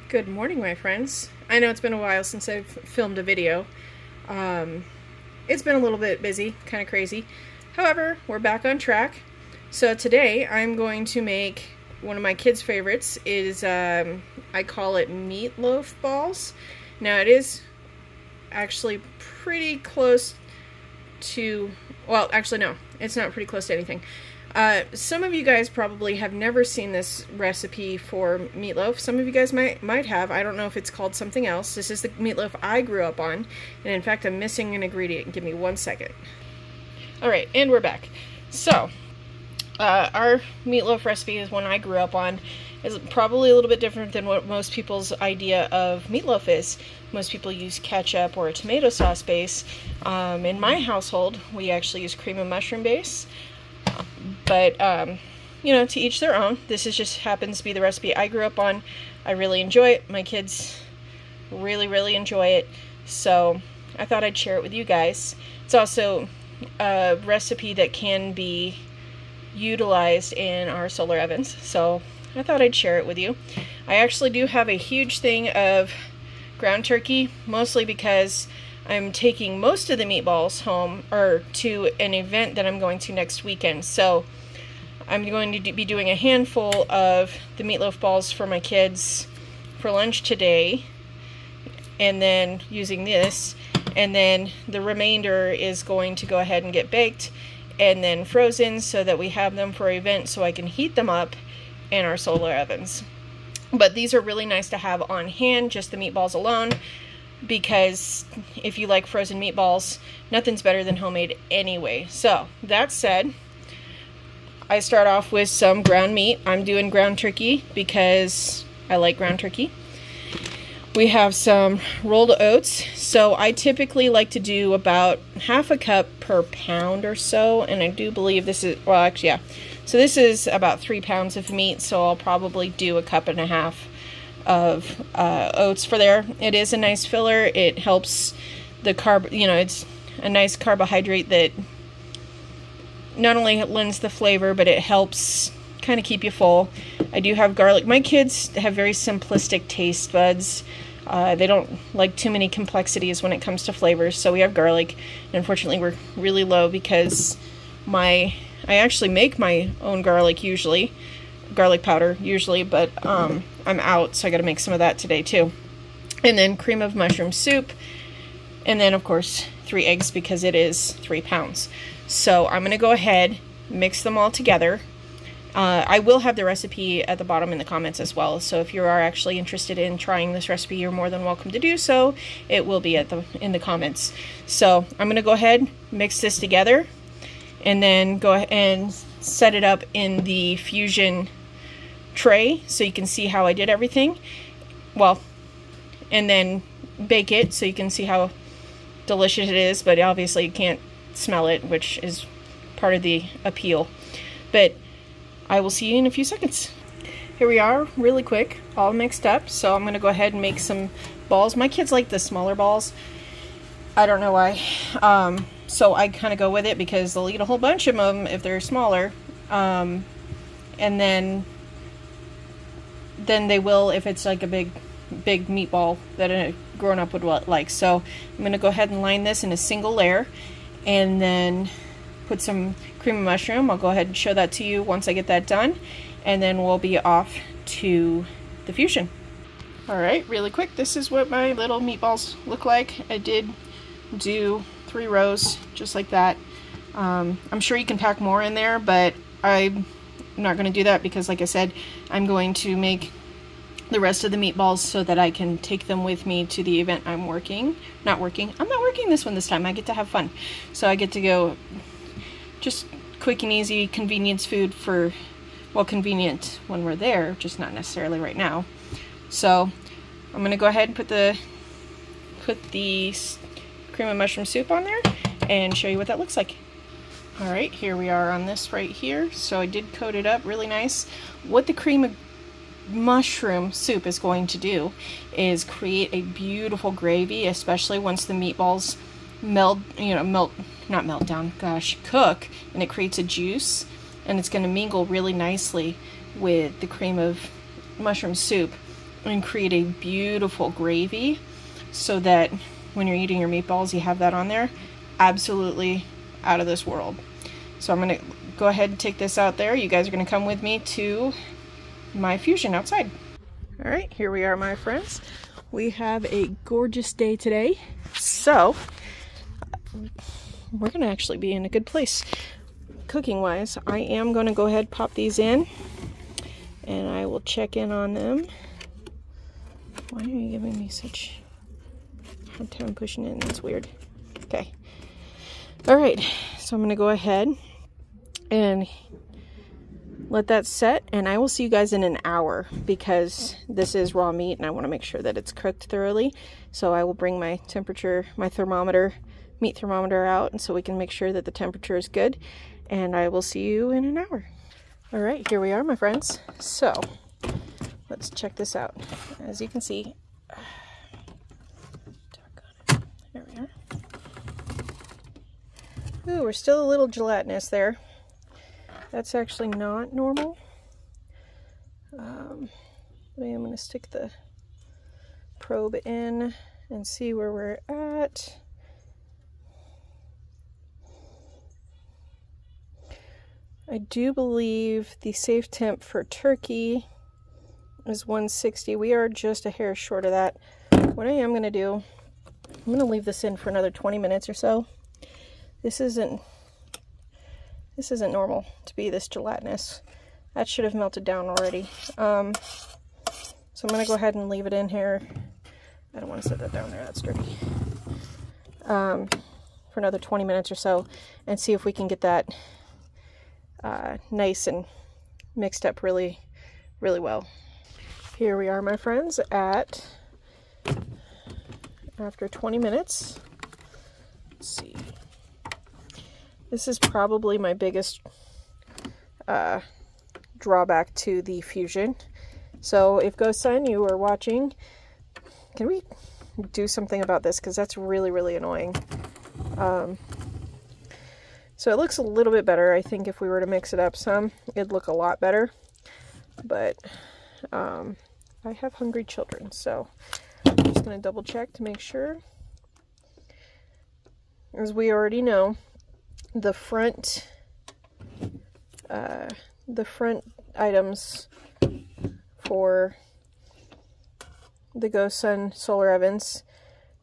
Good morning, my friends. I know it's been a while since I've filmed a video. It's been a little bit busy, kind of crazy. However, we're back on track. So today I'm going to make one of my kids' favorites. I call it meatloaf balls. Now it is actually pretty close to, well, actually no, it's not pretty close to anything. Some of you guys probably have never seen this recipe for meatloaf. Some of you guys might have. I don't know if it's called something else. This is the meatloaf I grew up on. And in fact, I'm missing an ingredient. Give me 1 second. Alright, and we're back. So, our meatloaf recipe is one I grew up on. It's probably a little bit different than what most people's idea of meatloaf is. Most people use ketchup or a tomato sauce base. In my household, we actually use cream and mushroom base. But, you know, to each their own. This just happens to be the recipe I grew up on. I really enjoy it. My kids really enjoy it. So I thought I'd share it with you guys. It's also a recipe that can be utilized in our solar ovens. So I thought I'd share it with you. I actually do have a huge thing of ground turkey, mostly because I'm taking most of the meatballs home or to an event that I'm going to next weekend. So I'm going to be doing a handful of the meatloaf balls for my kids for lunch today, and then using this, and then the remainder is going to go ahead and get baked and then frozen so that we have them for our event so I can heat them up in our solar ovens. But these are really nice to have on hand, just the meatballs alone, because if you like frozen meatballs, nothing's better than homemade anyway. So, that said, I start off with some ground meat. I'm doing ground turkey because I like ground turkey. We have some rolled oats. So I typically like to do about half a cup per pound or so, and I do believe this is, well, actually, yeah. So this is about 3 pounds of meat, so I'll probably do a cup and a half of oats for there. It is a nice filler. It helps the carb, you know, it's a nice carbohydrate that not only lends the flavor, but it helps kind of keep you full. I do have garlic. My kids have very simplistic taste buds. They don't like too many complexities when it comes to flavors, so we have garlic. And unfortunately, we're really low because I actually make my own garlic usually. Garlic powder usually, but I'm out, so I gotta make some of that today too. And then cream of mushroom soup, and then of course 3 eggs because it is 3 pounds. So I'm gonna go ahead, mix them all together. I will have the recipe at the bottom in the comments as well, so if you are actually interested in trying this recipe, you're more than welcome to do so. It will be in the comments. So I'm gonna go ahead, mix this together, and then go ahead and set it up in the Fusion tray so you can see how I did everything. Well, and then bake it so you can see how delicious it is, but obviously you can't smell it, which is part of the appeal. But I will see you in a few seconds. Here we are, really quick, all mixed up. So I'm gonna go ahead and make some balls. My kids like the smaller balls. I don't know why. So I kind of go with it because they'll eat a whole bunch of them if they're smaller. And then they will if it's like a big meatball that a grown-up would like. So I'm going to go ahead and line this in a single layer and then put some cream of mushroom. I'll go ahead and show that to you once I get that done, and then we'll be off to the Fusion. Alright, really quick, this is what my little meatballs look like. I did do 3 rows just like that. I'm sure you can pack more in there, but I'm not going to do that because, like I said, I'm going to make the rest of the meatballs so that I can take them with me to the event I'm working. I'm not working this one this time. I get to have fun. So I get to go just quick and easy convenience food for, well, convenient when we're there, just not necessarily right now. So I'm going to go ahead and put the cream of mushroom soup on there and show you what that looks like. Alright, here we are on this right here. So I did coat it up really nice. What the cream of mushroom soup is going to do is create a beautiful gravy, especially once the meatballs cook, and it creates a juice, and it's going to mingle really nicely with the cream of mushroom soup. and create a beautiful gravy so that when you're eating your meatballs, you have that on there. Absolutely out of this world. So I'm gonna go ahead and take this out there. You guys are gonna come with me to my fusion outside. All right, here we are, my friends. We have a gorgeous day today. So we're gonna actually be in a good place cooking wise. I am gonna go ahead, pop these in, and I will check in on them. Why are you giving me such a hard time pushing in? That's weird. Okay. All right, so I'm gonna go ahead and let that set, and I will see you guys in an hour because this is raw meat and I want to make sure that it's cooked thoroughly. So I will bring my temperature, my thermometer, meat thermometer out, and so we can make sure that the temperature is good, and I will see you in an hour. All right, here we are, my friends. So let's check this out. As you can see, there we are. Ooh, we're still a little gelatinous there. That's actually not normal. But I am going to stick the probe in and see where we're at. I do believe the safe temp for turkey is 160. We are just a hair short of that. What I am going to do, I'm going to leave this in for another 20 minutes or so. This isn't normal to be this gelatinous. That should have melted down already. So I'm going to go ahead and leave it in here. I don't want to set that down there, that's dirty. For another 20 minutes or so, and see if we can get that nice and mixed up really, really well. Here we are, my friends, after 20 minutes. Let's see. This is probably my biggest drawback to the fusion. So if GoSun, you are watching, can we do something about this? Because that's really, really annoying. So it looks a little bit better. I think if we were to mix it up some, it'd look a lot better. But I have hungry children, so I'm just going to double check to make sure. As we already know, the front items for the GoSun solar ovens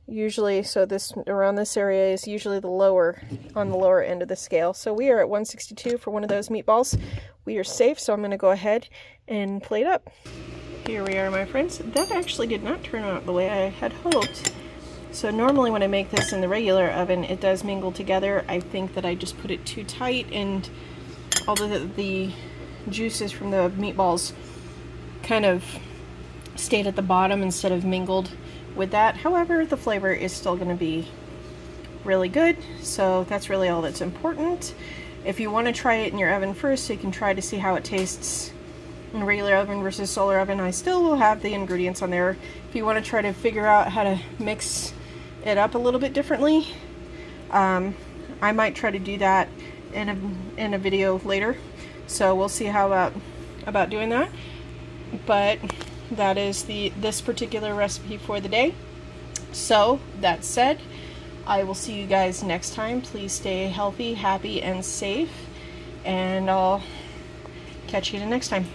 usually, so this around this area is usually the lower, on the lower end of the scale. So we are at 162 for one of those meatballs. We are safe, so I'm going to go ahead and plate up. Here we are, my friends. That actually did not turn out the way I had hoped. So normally when I make this in the regular oven, it does mingle together. I think that I just put it too tight, and all the juices from the meatballs kind of stayed at the bottom instead of mingled with that. However, the flavor is still going to be really good, so that's really all that's important. If you want to try it in your oven first, so you can try to see how it tastes in a regular oven versus solar oven, I still will have the ingredients on there. If you want to try to figure out how to mix it up a little bit differently, I might try to do that in a video later. So we'll see how about doing that. But that is this particular recipe for the day. So that said, I will see you guys next time. Please stay healthy, happy, and safe, and I'll catch you the next time.